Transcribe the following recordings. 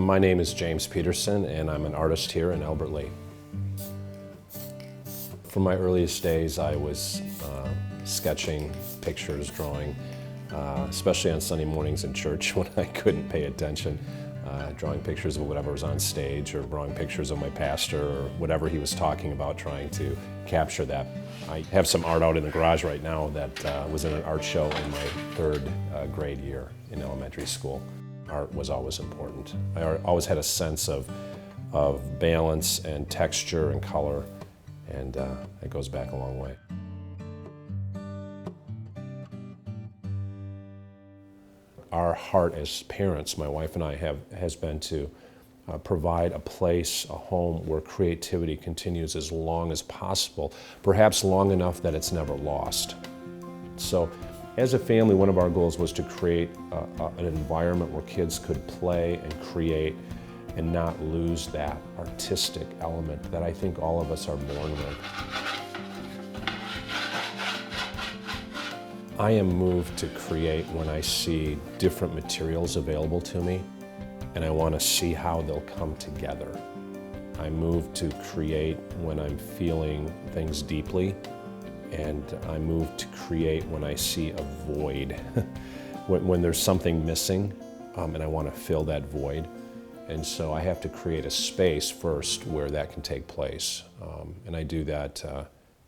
My name is James Petersen, and I'm an artist here in Albert Lea. From my earliest days, I was sketching, pictures, drawing, especially on Sunday mornings in church when I couldn't pay attention, drawing pictures of whatever was on stage, or drawing pictures of my pastor, or whatever he was talking about, trying to capture that. I have some art out in the garage right now that was in an art show in my third grade year in elementary school. Art was always important. I always had a sense of balance and texture and color, and it goes back a long way. Our heart as parents, my wife and I, has been to provide a place, a home where creativity continues as long as possible, perhaps long enough that it's never lost. So, as a family, one of our goals was to create an environment where kids could play and create and not lose that artistic element that I think all of us are born with. I am moved to create when I see different materials available to me, and I want to see how they'll come together. I'm moved to create when I'm feeling things deeply, and I'm moved to create when I see a void, when there's something missing, and I want to fill that void. And so I have to create a space first where that can take place. And I do that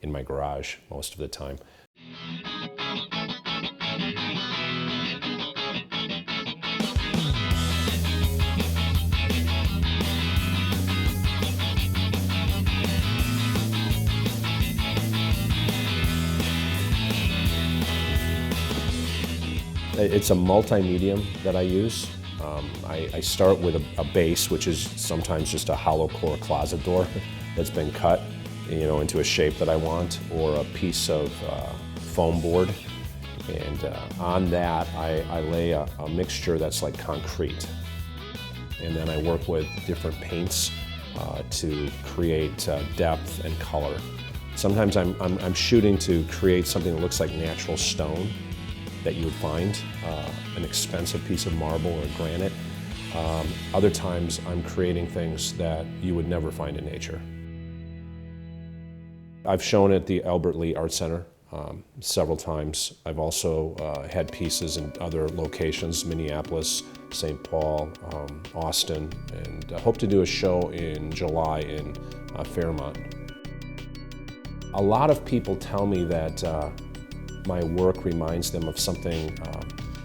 in my garage most of the time. It's a multi-medium that I use. I start with a base, which is sometimes just a hollow core closet door that's been cut, into a shape that I want, or a piece of foam board. And on that, I lay a mixture that's like concrete. And then I work with different paints to create depth and color. Sometimes I'm shooting to create something that looks like natural stone that you would find, an expensive piece of marble or granite. Other times I'm creating things that you would never find in nature. I've shown at the Albert Lea Art Center several times. I've also had pieces in other locations, Minneapolis, St. Paul, Austin, and I hope to do a show in July in Fairmont. A lot of people tell me that my work reminds them of something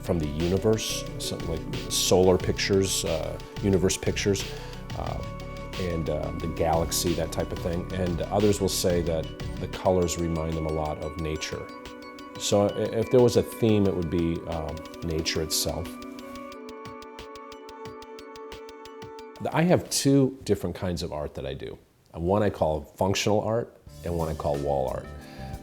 from the universe, something like solar pictures, universe pictures, and the galaxy, that type of thing. And others will say that the colors remind them a lot of nature. So if there was a theme, it would be nature itself. I have two different kinds of art that I do. One I call functional art, and one I call wall art.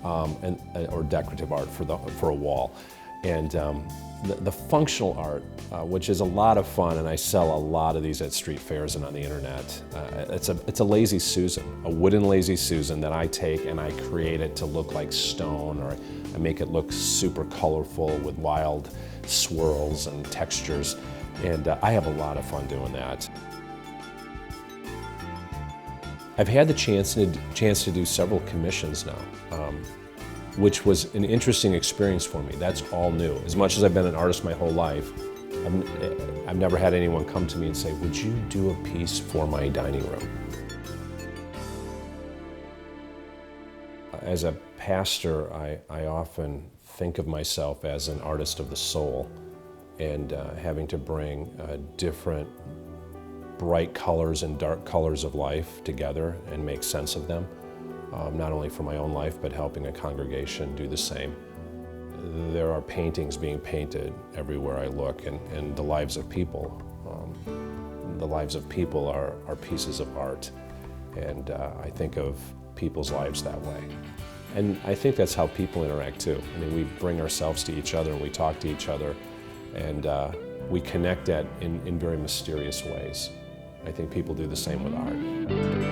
Or decorative art for a wall. And the functional art, which is a lot of fun, and I sell a lot of these at street fairs and on the internet. It's a Lazy Susan, a wooden Lazy Susan that I take and I create it to look like stone, or I make it look super colorful with wild swirls and textures. And I have a lot of fun doing that. I've had the chance to do several commissions now, which was an interesting experience for me. That's all new. As much as I've been an artist my whole life, I've never had anyone come to me and say, "Would you do a piece for my dining room?" As a pastor, I often think of myself as an artist of the soul, and having to bring different bright colors and dark colors of life together and make sense of them, not only for my own life, but helping a congregation do the same. There are paintings being painted everywhere I look, and the lives of people. The lives of people are pieces of art, and I think of people's lives that way. And I think that's how people interact too. I mean, we bring ourselves to each other, and we talk to each other, and we connect in very mysterious ways. I think people do the same with art.